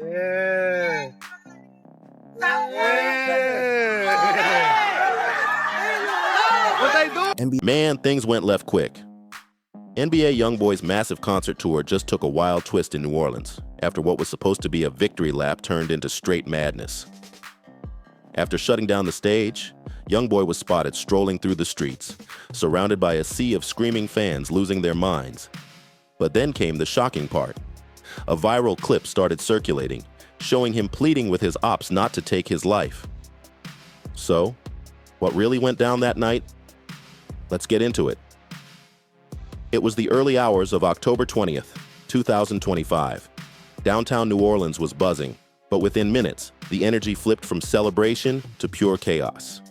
Yeah. What they do? Man, things went left quick. NBA YoungBoy's massive concert tour just took a wild twist in New Orleans after what was supposed to be a victory lap turned into straight madness. After shutting down the stage, YoungBoy was spotted strolling through the streets, surrounded by a sea of screaming fans losing their minds. But then came the shocking part. A viral clip started circulating, showing him pleading with his ops not to take his life. So, what really went down that night? Let's get into it. It was the early hours of October 20th, 2025. Downtown New Orleans was buzzing, but within minutes, the energy flipped from celebration to pure chaos.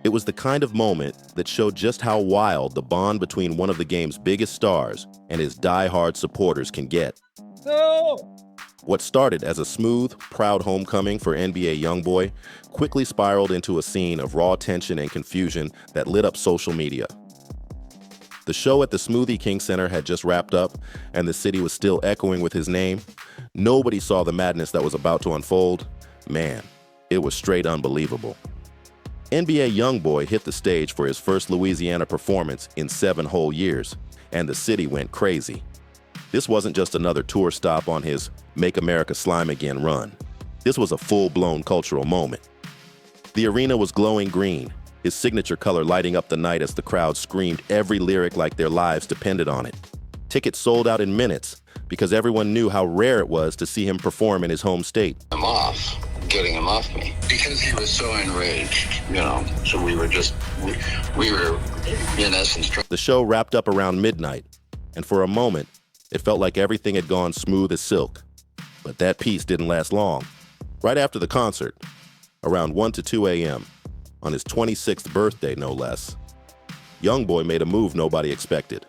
It was the kind of moment that showed just how wild the bond between one of the game's biggest stars and his die-hard supporters can get. No. What started as a smooth, proud homecoming for NBA YoungBoy quickly spiraled into a scene of raw tension and confusion that lit up social media. The show at the Smoothie King Center had just wrapped up, and the city was still echoing with his name. Nobody saw the madness that was about to unfold. Man, it was straight unbelievable. NBA YoungBoy hit the stage for his first Louisiana performance in 7 whole years, and the city went crazy. This wasn't just another tour stop on his Make America Slime Again run. This was a full-blown cultural moment. The arena was glowing green, his signature color lighting up the night as the crowd screamed every lyric like their lives depended on it. Tickets sold out in minutes because everyone knew how rare it was to see him perform in his home state. Getting him off me because he was so enraged, so we were in essence. The show wrapped up around midnight, and for a moment, it felt like everything had gone smooth as silk. But that peace didn't last long. Right after the concert, around 1 to 2 a.m., on his 26th birthday, no less, YoungBoy made a move nobody expected.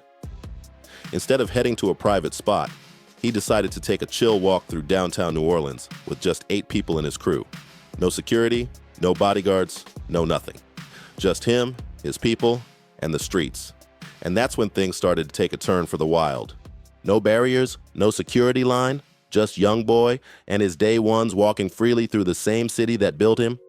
Instead of heading to a private spot, he decided to take a chill walk through downtown New Orleans with just 8 people in his crew. No security, no bodyguards, no nothing. Just him, his people, and the streets. And that's when things started to take a turn for the wild. No barriers, no security line, just YoungBoy and his day ones walking freely through the same city that built him.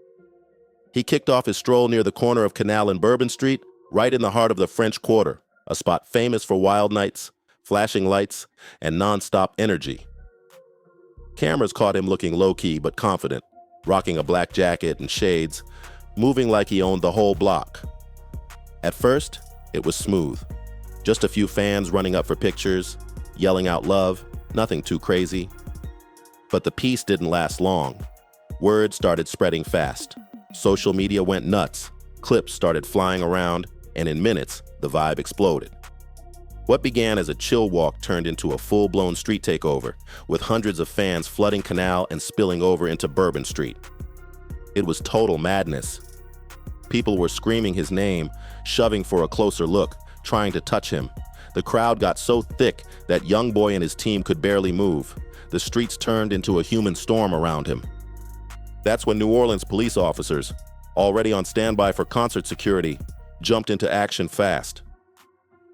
He kicked off his stroll near the corner of Canal and Bourbon Street, right in the heart of the French Quarter, a spot famous for wild nights, flashing lights, and non-stop energy. Cameras caught him looking low-key but confident, rocking a black jacket and shades, moving like he owned the whole block. At first, it was smooth. Just a few fans running up for pictures, yelling out love, nothing too crazy. But the peace didn't last long. Word started spreading fast. Social media went nuts, clips started flying around, and in minutes, the vibe exploded. What began as a chill walk turned into a full-blown street takeover, with hundreds of fans flooding Canal and spilling over into Bourbon Street. It was total madness. People were screaming his name, shoving for a closer look, trying to touch him. The crowd got so thick that YoungBoy and his team could barely move. The streets turned into a human storm around him. That's when New Orleans police officers, already on standby for concert security, jumped into action fast.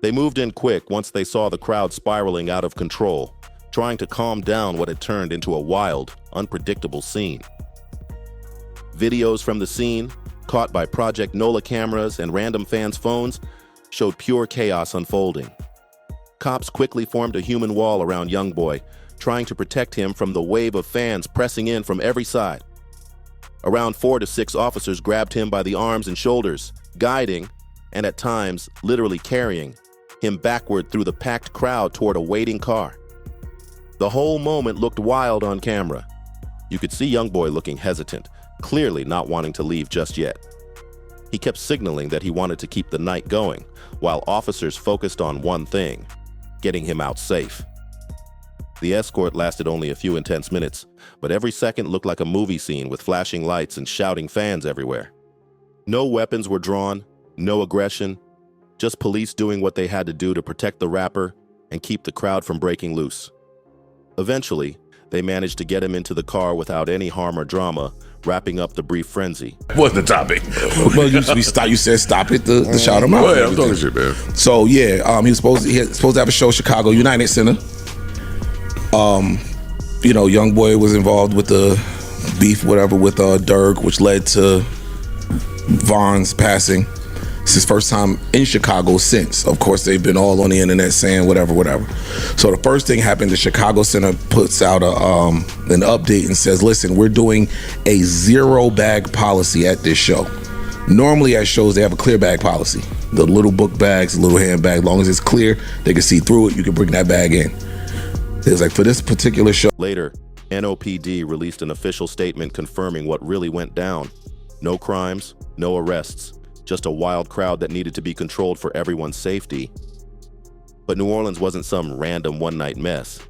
They moved in quick once they saw the crowd spiraling out of control, trying to calm down what had turned into a wild, unpredictable scene. Videos from the scene, caught by Project NOLA cameras and random fans' phones, showed pure chaos unfolding. Cops quickly formed a human wall around YoungBoy, trying to protect him from the wave of fans pressing in from every side. Around 4 to 6 officers grabbed him by the arms and shoulders, guiding, and at times literally carrying, him backward through the packed crowd toward a waiting car. The whole moment looked wild on camera. You could see YoungBoy looking hesitant, clearly not wanting to leave just yet. He kept signaling that he wanted to keep the night going, while officers focused on one thing: getting him out safe. The escort lasted only a few intense minutes, but every second looked like a movie scene with flashing lights and shouting fans everywhere. No weapons were drawn, no aggression, just police doing what they had to do to protect the rapper and keep the crowd from breaking loose. Eventually, they managed to get him into the car without any harm or drama, wrapping up the brief frenzy. What's the topic? Well, you said stop it to shout him out. Go ahead, I'm talking shit, man. So yeah, he was supposed to have a show, Chicago United Center. YoungBoy was involved with the beef, whatever, with Dirk, which led to Von's passing. It's his first time in Chicago since. Of course, they've been all on the internet saying whatever. So the first thing happened, the Chicago Center puts out an update and says, listen, we're doing a 0 bag policy at this show. Normally at shows, they have a clear bag policy. The little book bags, the little handbag, as long as it's clear, they can see through it, you can bring that bag in. It was like, for this particular show. Later, NOPD released an official statement confirming what really went down. No crimes, no arrests. Just a wild crowd that needed to be controlled for everyone's safety. But New Orleans wasn't some random one-night mess.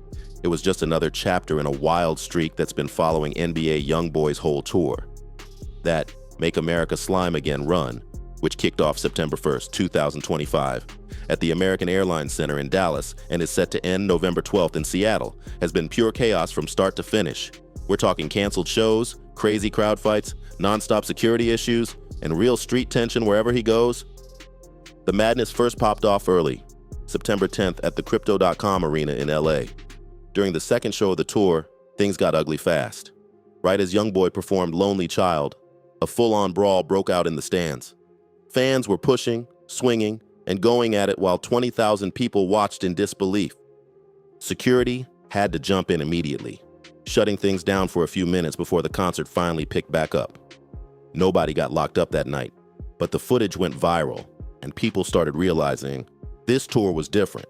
It was just another chapter in a wild streak that's been following NBA YoungBoy's whole tour. That Make America Slime Again run, which kicked off September 1st, 2025, at the American Airlines Center in Dallas and is set to end November 12th in Seattle, has been pure chaos from start to finish. We're talking canceled shows, crazy crowd fights, non-stop security issues, and real street tension wherever he goes. The madness first popped off early, September 10th at the Crypto.com Arena in LA. During the second show of the tour, things got ugly fast. Right as YoungBoy performed Lonely Child, a full-on brawl broke out in the stands. Fans were pushing, swinging, and going at it while 20,000 people watched in disbelief. Security had to jump in immediately, shutting things down for a few minutes before the concert finally picked back up. Nobody got locked up that night, but the footage went viral, and people started realizing this tour was different.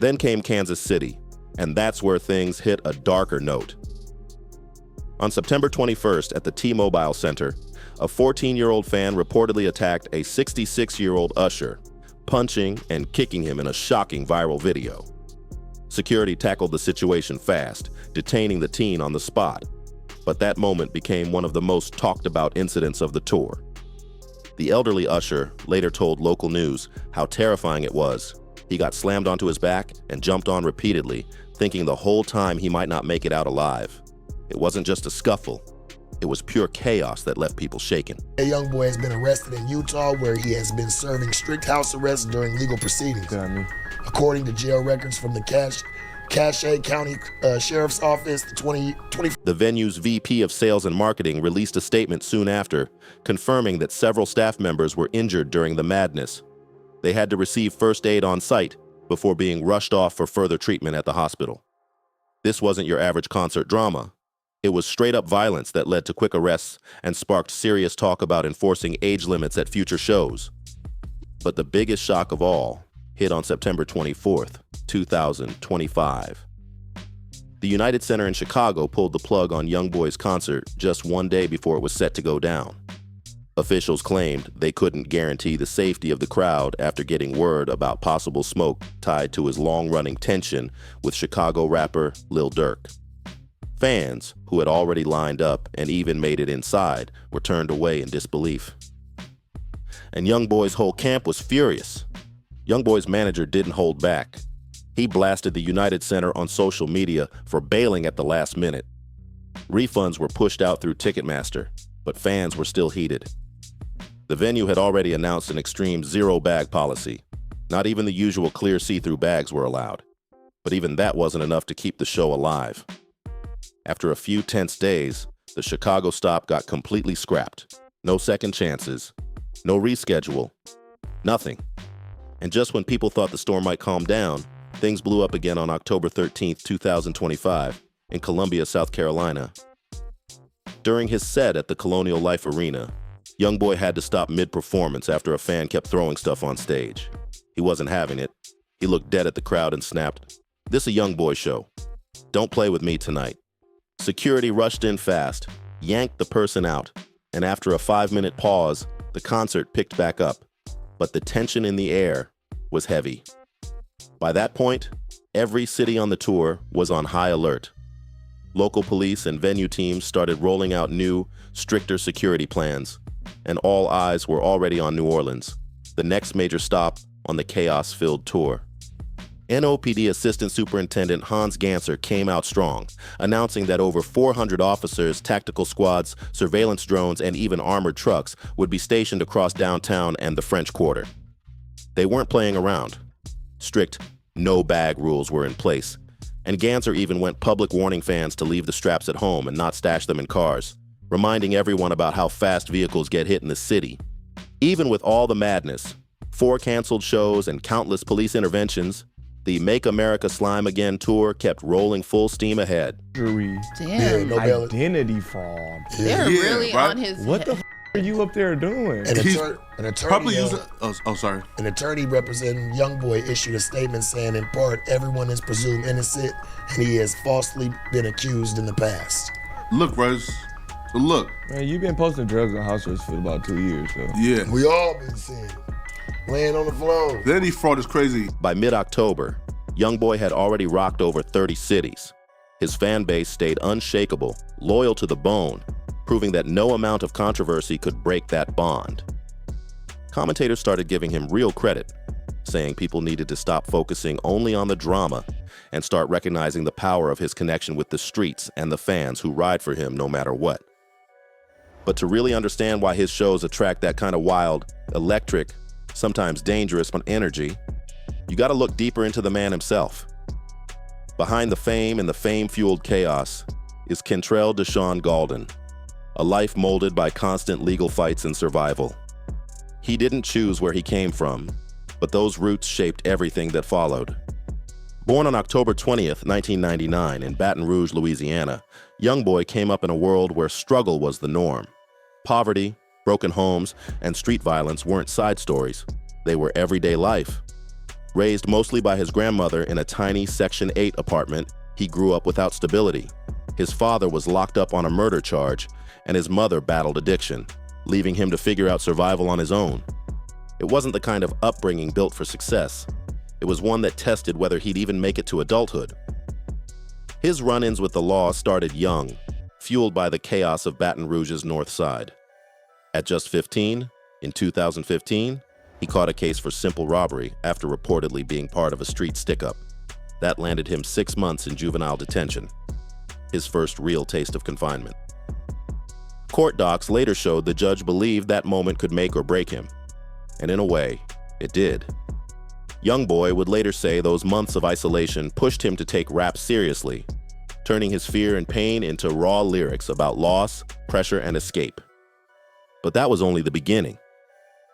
Then came Kansas City, and that's where things hit a darker note. On September 21st at the T-Mobile Center, a 14-year-old fan reportedly attacked a 66-year-old usher, punching and kicking him in a shocking viral video. Security tackled the situation fast, detaining the teen on the spot. But that moment became one of the most talked about incidents of the tour. The elderly usher later told local news how terrifying it was. He got slammed onto his back and jumped on repeatedly, thinking the whole time he might not make it out alive. It wasn't just a scuffle. It was pure chaos that left people shaken. YoungBoy has been arrested in Utah, where he has been serving strict house arrest during legal proceedings. According to jail records from the Cache County Sheriff's Office, The venue's VP of Sales and Marketing released a statement soon after, confirming that several staff members were injured during the madness. They had to receive first aid on site before being rushed off for further treatment at the hospital. This wasn't your average concert drama. It was straight-up violence that led to quick arrests and sparked serious talk about enforcing age limits at future shows. But the biggest shock of all hit on September 24th, 2025. The United Center in Chicago pulled the plug on YoungBoy's concert just one day before it was set to go down. Officials claimed they couldn't guarantee the safety of the crowd after getting word about possible smoke tied to his long-running tension with Chicago rapper Lil Durk. Fans, who had already lined up and even made it inside, were turned away in disbelief. And YoungBoy's whole camp was furious. YoungBoy's manager didn't hold back. He blasted the United Center on social media for bailing at the last minute. Refunds were pushed out through Ticketmaster, but fans were still heated. The venue had already announced an extreme 0 bag policy. Not even the usual clear see-through bags were allowed. But even that wasn't enough to keep the show alive. After a few tense days, the Chicago stop got completely scrapped. No second chances, no reschedule, nothing. And just when people thought the storm might calm down, things blew up again on October 13th, 2025, in Columbia, South Carolina. During his set at the Colonial Life Arena, YoungBoy had to stop mid-performance after a fan kept throwing stuff on stage. He wasn't having it. He looked dead at the crowd and snapped, "This a YoungBoy show. Don't play with me tonight." Security rushed in fast, yanked the person out, and after a 5-minute pause, the concert picked back up. But the tension in the air was heavy. By that point, every city on the tour was on high alert. Local police and venue teams started rolling out new, stricter security plans, and all eyes were already on New Orleans, the next major stop on the chaos-filled tour. NOPD Assistant Superintendent Hans Ganser came out strong, announcing that over 400 officers, tactical squads, surveillance drones, and even armored trucks would be stationed across downtown and the French Quarter. They weren't playing around. Strict no-bag rules were in place, And Ganser even went public warning fans to leave the straps at home and not stash them in cars, reminding everyone about how fast vehicles get hit in the city. Even with all the madness, 4 canceled shows and countless police interventions, the Make America Slime Again tour kept rolling full steam ahead. Damn. Yeah, no bail. Identity fraud. They're really right? on his What the f are you up there doing? An He's attorney, probably using. Oh, sorry. An attorney representing YoungBoy issued a statement saying, in part, everyone is presumed innocent and he has falsely been accused in the past. Look, Rose. So look. Man, you've been posting drugs on house arrest for about 2 years, so. Yeah. We all been seeing it. Laying on the floor. The identity fraud is crazy. By mid-October, YoungBoy had already rocked over 30 cities. His fan base stayed unshakable, loyal to the bone, proving that no amount of controversy could break that bond. Commentators started giving him real credit, saying people needed to stop focusing only on the drama and start recognizing the power of his connection with the streets and the fans who ride for him no matter what. But to really understand why his shows attract that kind of wild, electric, sometimes dangerous energy, you gotta look deeper into the man himself. Behind the fame and the fame-fueled chaos is Kentrell Deshaun Gaulden, a life molded by constant legal fights and survival. He didn't choose where he came from, but those roots shaped everything that followed. Born on October 20th, 1999 in Baton Rouge, Louisiana, YoungBoy came up in a world where struggle was the norm. Poverty, broken homes, and street violence weren't side stories. They were everyday life. Raised mostly by his grandmother in a tiny Section 8 apartment, he grew up without stability. His father was locked up on a murder charge, and his mother battled addiction, leaving him to figure out survival on his own. It wasn't the kind of upbringing built for success. It was one that tested whether he'd even make it to adulthood. His run-ins with the law started young, fueled by the chaos of Baton Rouge's North Side. At just 15, in 2015, he caught a case for simple robbery after reportedly being part of a street stick-up. That landed him 6 months in juvenile detention, his first real taste of confinement. Court docs later showed the judge believed that moment could make or break him, and in a way, it did. YoungBoy would later say those months of isolation pushed him to take rap seriously, turning his fear and pain into raw lyrics about loss, pressure, and escape. But that was only the beginning.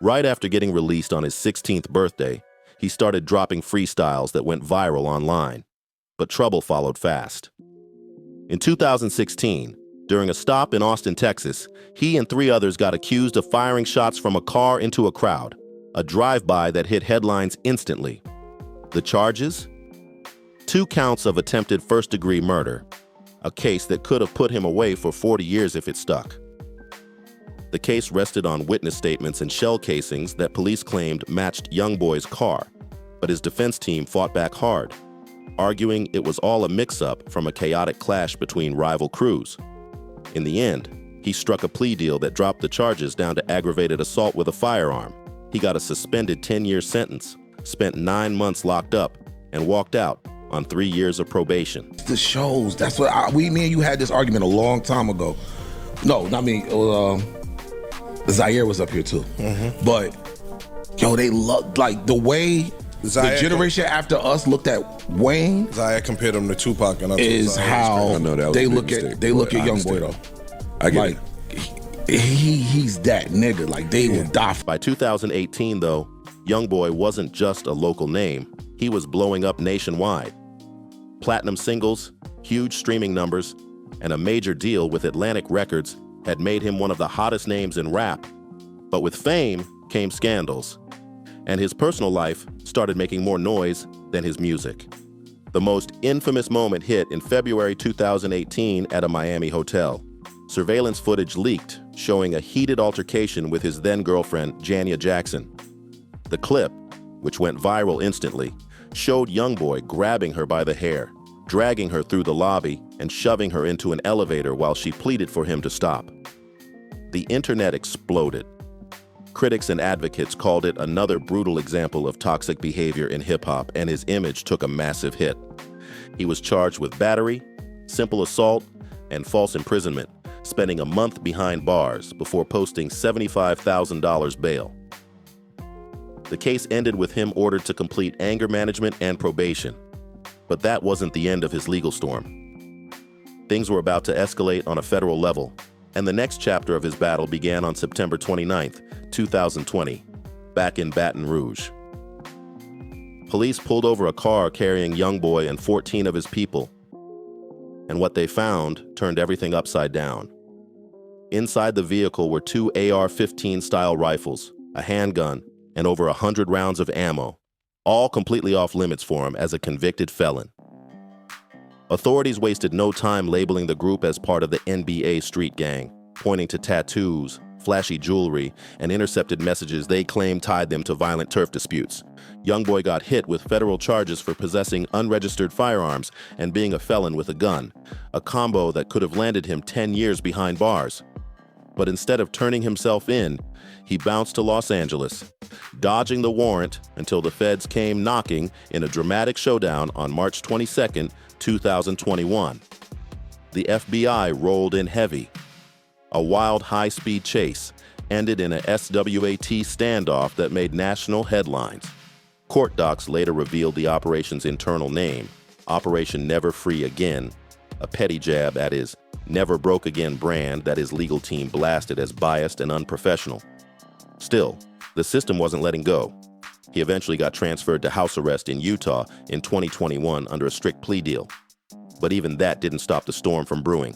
Right after getting released on his 16th birthday, he started dropping freestyles that went viral online, but trouble followed fast. In 2016, during a stop in Austin, Texas, he and 3 others got accused of firing shots from a car into a crowd, a drive-by that hit headlines instantly. The charges? 2 counts of attempted first-degree murder, a case that could have put him away for 40 years if it stuck. The case rested on witness statements and shell casings that police claimed matched YoungBoy's car, but his defense team fought back hard, arguing it was all a mix-up from a chaotic clash between rival crews. In the end, he struck a plea deal that dropped the charges down to aggravated assault with a firearm. He got a suspended 10-year sentence, spent 9 months locked up, and walked out on 3 years of probation. The shows, that's what me and you had this argument a long time ago. No, not me. Zaire was up here too. But yo, they love like the way Zaire the generation after us looked at Wayne. Zaire compared him to Tupac, and is how they look at YoungBoy though. I get like it. he's that nigga. Like they would die. By 2018, though, YoungBoy wasn't just a local name. He was blowing up nationwide. Platinum singles, huge streaming numbers, and a major deal with Atlantic Records had made him one of the hottest names in rap. But with fame came scandals, and his personal life started making more noise than his music. The most infamous moment hit in February 2018 at a Miami hotel. Surveillance footage leaked, showing a heated altercation with his then-girlfriend, Jania Jackson. The clip, which went viral instantly, showed YoungBoy grabbing her by the hair, dragging her through the lobby, and shoving her into an elevator while she pleaded for him to stop. The internet exploded. Critics and advocates called it another brutal example of toxic behavior in hip-hop, and his image took a massive hit. He was charged with battery, simple assault, and false imprisonment, spending a month behind bars before posting $75,000 bail. The case ended with him ordered to complete anger management and probation. But that wasn't the end of his legal storm. Things were about to escalate on a federal level, and the next chapter of his battle began on September 29th, 2020, back in Baton Rouge. Police pulled over a car carrying YoungBoy and 14 of his people, and what they found turned everything upside down. Inside the vehicle were 2 AR-15 style rifles, a handgun, and over 100 rounds of ammo, all completely off limits for him as a convicted felon. Authorities wasted no time labeling the group as part of the NBA street gang, pointing to tattoos, flashy jewelry, and intercepted messages they claimed tied them to violent turf disputes. YoungBoy got hit with federal charges for possessing unregistered firearms and being a felon with a gun, a combo that could have landed him 10 years behind bars. But instead of turning himself in, he bounced to Los Angeles, dodging the warrant until the feds came knocking in a dramatic showdown on March 22, 2021. The FBI rolled in heavy. A wild high-speed chase ended in a SWAT standoff that made national headlines. Court docs later revealed the operation's internal name, Operation Never Free Again, a petty jab at his Never Broke Again brand that his legal team blasted as biased and unprofessional. Still, the system wasn't letting go. He eventually got transferred to house arrest in Utah in 2021 under a strict plea deal. But even that didn't stop the storm from brewing.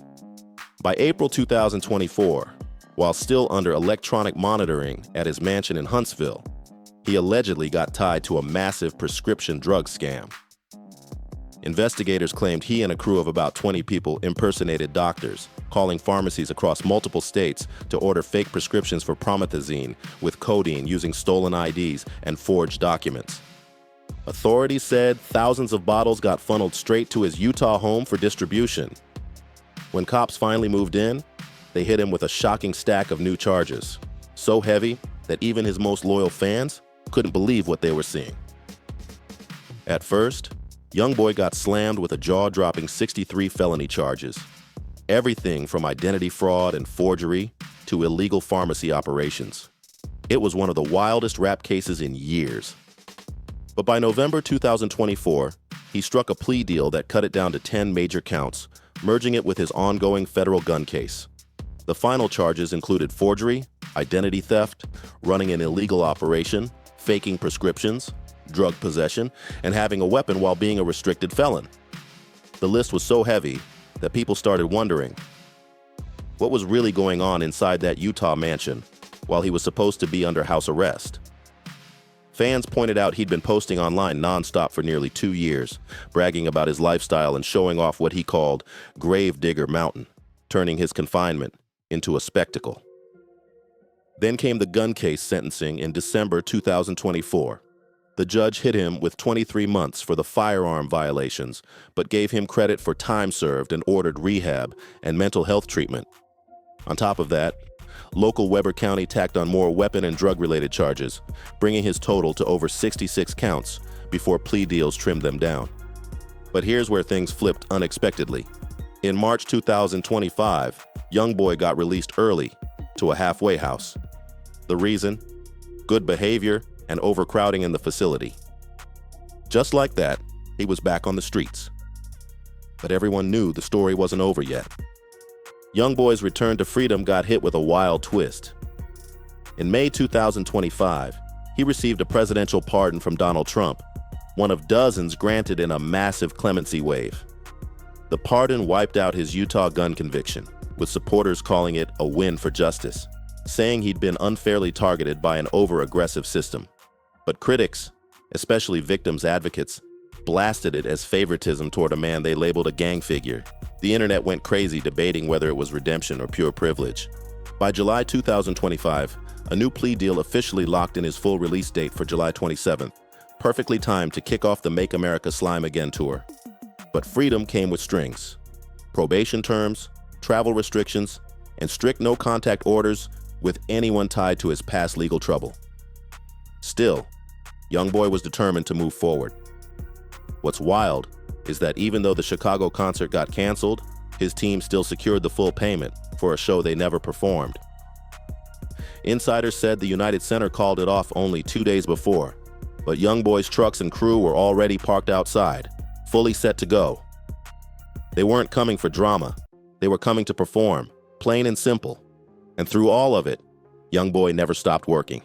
By April 2024, while still under electronic monitoring at his mansion in Huntsville, he allegedly got tied to a massive prescription drug scam. Investigators claimed he and a crew of about 20 people impersonated doctors, calling pharmacies across multiple states to order fake prescriptions for promethazine with codeine using stolen IDs and forged documents. Authorities said thousands of bottles got funneled straight to his Utah home for distribution. When cops finally moved in, they hit him with a shocking stack of new charges, so heavy that even his most loyal fans couldn't believe what they were seeing. At first, YoungBoy got slammed with a jaw-dropping 63 felony charges, everything from identity fraud and forgery to illegal pharmacy operations. It was one of the wildest rap cases in years. But by November 2024, he struck a plea deal that cut it down to 10 major counts, merging it with his ongoing federal gun case. The final charges included forgery, identity theft, running an illegal operation, faking prescriptions, drug possession, and having a weapon while being a restricted felon. The list was so heavy that people started wondering what was really going on inside that Utah mansion while he was supposed to be under house arrest. Fans pointed out he'd been posting online nonstop for nearly 2 years, bragging about his lifestyle and showing off what he called Gravedigger Mountain, turning his confinement into a spectacle. Then came the gun case sentencing in December 2024. The judge hit him with 23 months for the firearm violations, but gave him credit for time served and ordered rehab and mental health treatment. On top of that, local Weber County tacked on more weapon and drug-related charges, bringing his total to over 66 counts before plea deals trimmed them down. But here's where things flipped unexpectedly. In March 2025, YoungBoy got released early to a halfway house. The reason? Good behavior and overcrowding in the facility. Just like that, he was back on the streets. But everyone knew the story wasn't over yet. YoungBoy's return to freedom got hit with a wild twist. In May 2025, he received a presidential pardon from Donald Trump, one of dozens granted in a massive clemency wave. The pardon wiped out his Utah gun conviction, with supporters calling it a win for justice, saying he'd been unfairly targeted by an over-aggressive system. But critics, especially victims' advocates, blasted it as favoritism toward a man they labeled a gang figure. The internet went crazy debating whether it was redemption or pure privilege. By July 2025, a new plea deal officially locked in his full release date for July 27th, perfectly timed to kick off the Make America Slime Again tour. But freedom came with strings. Probation terms, travel restrictions, and strict no-contact orders with anyone tied to his past legal trouble. Still, YoungBoy was determined to move forward. What's wild is that even though the Chicago concert got canceled, his team still secured the full payment for a show they never performed. Insiders said the United Center called it off only 2 days before, but YoungBoy's trucks and crew were already parked outside, fully set to go. They weren't coming for drama. They were coming to perform, plain and simple. And through all of it, YoungBoy never stopped working.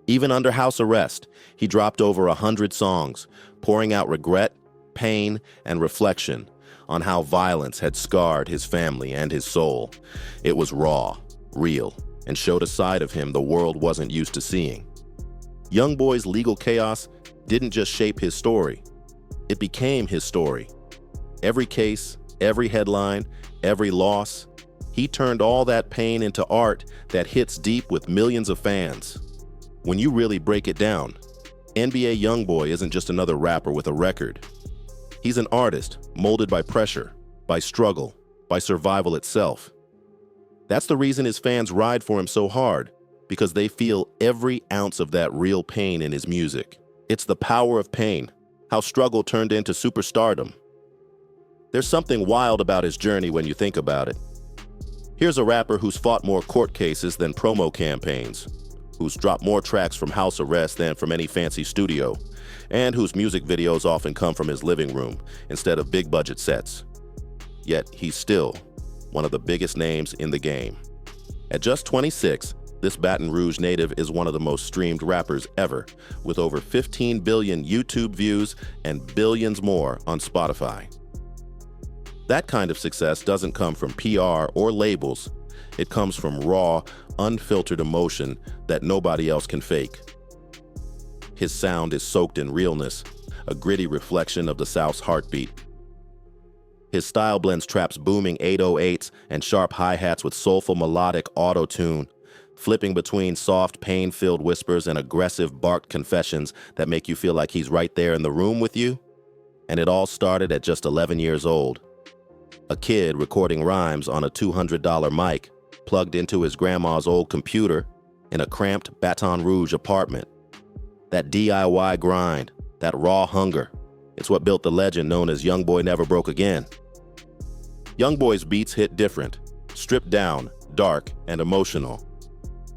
Even under house arrest, he dropped over 100 songs, pouring out regret, pain, and reflection on how violence had scarred his family and his soul. It was raw, real, and showed a side of him the world wasn't used to seeing. YoungBoy's legal chaos didn't just shape his story. It became his story. Every case, every headline, every loss, he turned all that pain into art that hits deep with millions of fans. When you really break it down, NBA YoungBoy isn't just another rapper with a record. He's an artist molded by pressure, by struggle, by survival itself. That's the reason his fans ride for him so hard, because they feel every ounce of that real pain in his music. It's the power of pain, how struggle turned into superstardom. There's something wild about his journey when you think about it. Here's a rapper who's fought more court cases than promo campaigns, who's dropped more tracks from house arrest than from any fancy studio, and whose music videos often come from his living room instead of big budget sets. Yet he's still one of the biggest names in the game. At just 26, this Baton Rouge native is one of the most streamed rappers ever, with over 15 billion YouTube views and billions more on Spotify. That kind of success doesn't come from PR or labels. It comes from raw, unfiltered emotion that nobody else can fake. His sound is soaked in realness, a gritty reflection of the South's heartbeat. His style blends trap's booming 808s and sharp hi-hats with soulful melodic auto-tune, flipping between soft, pain-filled whispers and aggressive, barked confessions that make you feel like he's right there in the room with you. And it all started at just 11 years old. A kid recording rhymes on a $200 mic plugged into his grandma's old computer in a cramped Baton Rouge apartment. That DIY grind, that raw hunger, it's what built the legend known as YoungBoy Never Broke Again. YoungBoy's beats hit different, stripped down, dark, and emotional.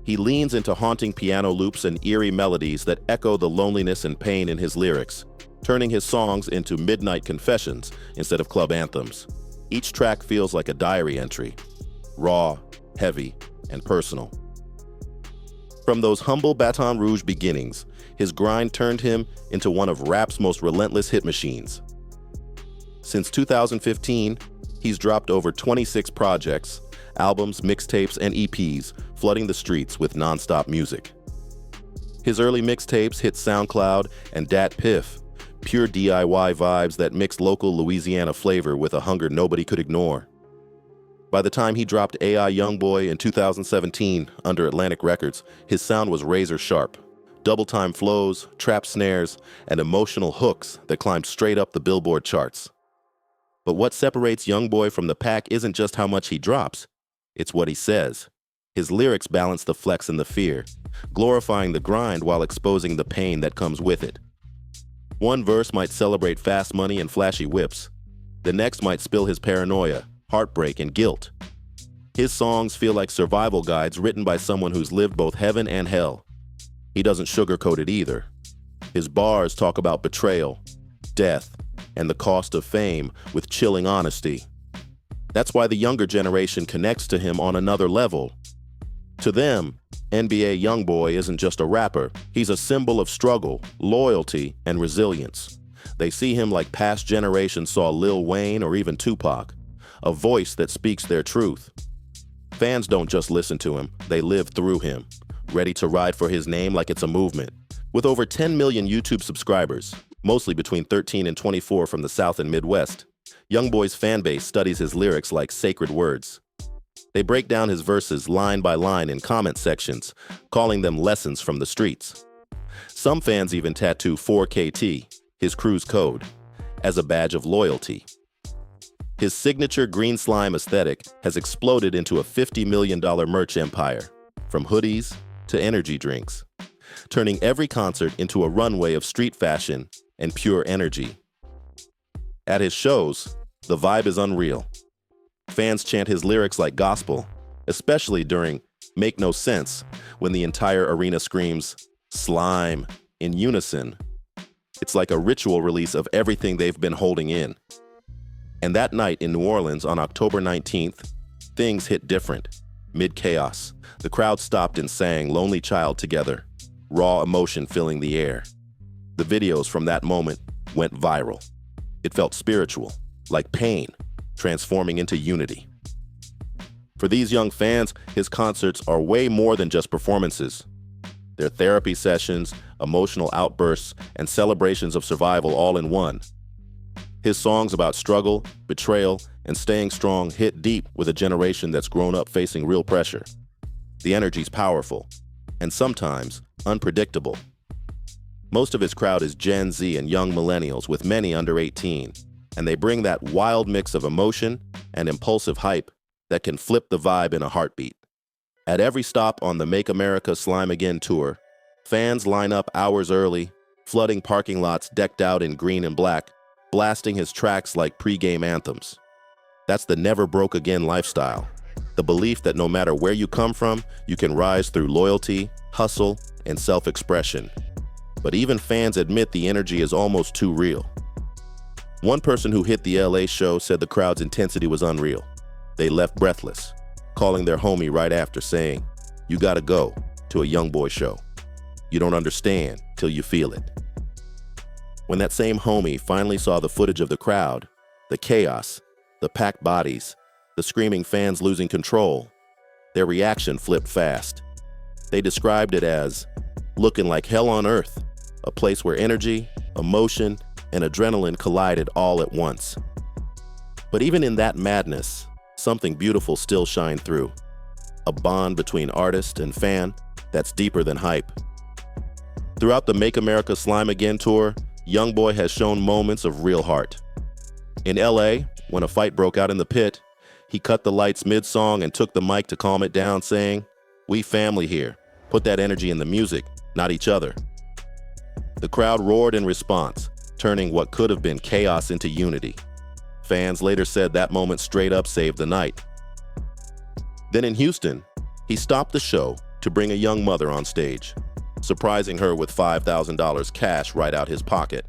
He leans into haunting piano loops and eerie melodies that echo the loneliness and pain in his lyrics, turning his songs into midnight confessions instead of club anthems. Each track feels like a diary entry, raw, heavy, and personal. From those humble Baton Rouge beginnings, his grind turned him into one of rap's most relentless hit machines. Since 2015, he's dropped over 26 projects, albums, mixtapes, and EPs, flooding the streets with nonstop music. His early mixtapes hit SoundCloud and Dat Piff, pure DIY vibes that mixed local Louisiana flavor with a hunger nobody could ignore. By the time he dropped AI YoungBoy in 2017 under Atlantic Records, his sound was razor sharp. Double-time flows, trap snares, and emotional hooks that climbed straight up the Billboard charts. But what separates YoungBoy from the pack isn't just how much he drops, it's what he says. His lyrics balance the flex and the fear, glorifying the grind while exposing the pain that comes with it. One verse might celebrate fast money and flashy whips. The next might spill his paranoia, heartbreak, and guilt. His songs feel like survival guides written by someone who's lived both heaven and hell. He doesn't sugarcoat it either. His bars talk about betrayal, death, and the cost of fame with chilling honesty. That's why the younger generation connects to him on another level. To them, NBA YoungBoy isn't just a rapper. He's a symbol of struggle, loyalty, and resilience. They see him like past generations saw Lil Wayne or even Tupac, a voice that speaks their truth. Fans don't just listen to him, they live through him, ready to ride for his name like it's a movement. With over 10 million YouTube subscribers, mostly between 13 and 24 from the South and Midwest, YoungBoy's fan base studies his lyrics like sacred words. They break down his verses line by line in comment sections, calling them lessons from the streets. Some fans even tattoo 4KT, his crew's code, as a badge of loyalty. His signature green slime aesthetic has exploded into a $50 million merch empire, from hoodies to energy drinks, turning every concert into a runway of street fashion and pure energy. At his shows, the vibe is unreal. Fans chant his lyrics like gospel, especially during Make No Sense, when the entire arena screams, "Slime," in unison. It's like a ritual release of everything they've been holding in. And that night in New Orleans on October 19th, things hit different. Mid-chaos, the crowd stopped and sang Lonely Child together, raw emotion filling the air. The videos from that moment went viral. It felt spiritual, like pain, transforming into unity. For these young fans, his concerts are way more than just performances. They're therapy sessions, emotional outbursts, and celebrations of survival all in one. His songs about struggle, betrayal, and staying strong hit deep with a generation that's grown up facing real pressure. The energy's powerful, and sometimes unpredictable. Most of his crowd is Gen Z and young millennials, with many under 18, and they bring that wild mix of emotion and impulsive hype that can flip the vibe in a heartbeat. At every stop on the Make America Slime Again tour, fans line up hours early, flooding parking lots decked out in green and black, blasting his tracks like pre-game anthems. That's the never broke again lifestyle. The belief that no matter where you come from, you can rise through loyalty, hustle, and self-expression. But even fans admit the energy is almost too real. One person who hit the LA show said the crowd's intensity was unreal. They left breathless, calling their homie right after saying, "You gotta go to a YoungBoy show. You don't understand till you feel it." When that same homie finally saw the footage of the crowd, the chaos, the packed bodies, the screaming fans losing control, their reaction flipped fast. They described it as looking like hell on earth, a place where energy, emotion, and adrenaline collided all at once. But even in that madness, something beautiful still shined through. A bond between artist and fan that's deeper than hype. Throughout the Make America Slime Again tour, YoungBoy has shown moments of real heart. In LA, when a fight broke out in the pit, he cut the lights mid-song and took the mic to calm it down, saying, "We family here. Put that energy in the music, not each other." The crowd roared in response, turning what could have been chaos into unity. Fans later said that moment straight up saved the night. Then in Houston, he stopped the show to bring a young mother on stage, surprising her with $5,000 cash right out his pocket.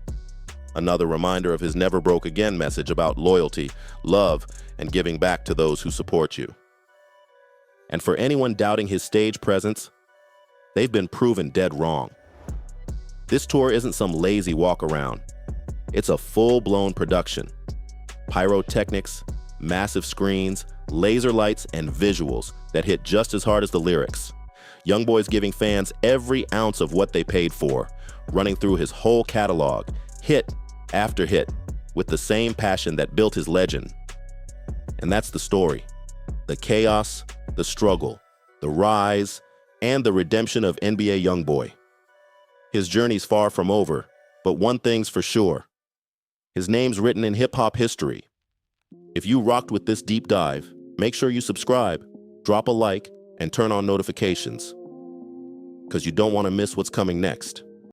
Another reminder of his never broke again message about loyalty, love, and giving back to those who support you. And for anyone doubting his stage presence, they've been proven dead wrong. This tour isn't some lazy walk around. It's a full-blown production. Pyrotechnics, massive screens, laser lights, and visuals that hit just as hard as the lyrics. YoungBoy's giving fans every ounce of what they paid for, running through his whole catalog, hit after hit, with the same passion that built his legend. And that's the story. The chaos, the struggle, the rise, and the redemption of NBA YoungBoy. His journey's far from over, but one thing's for sure. His name's written in hip-hop history. If you rocked with this deep dive, make sure you subscribe, drop a like, and turn on notifications, because you don't want to miss what's coming next.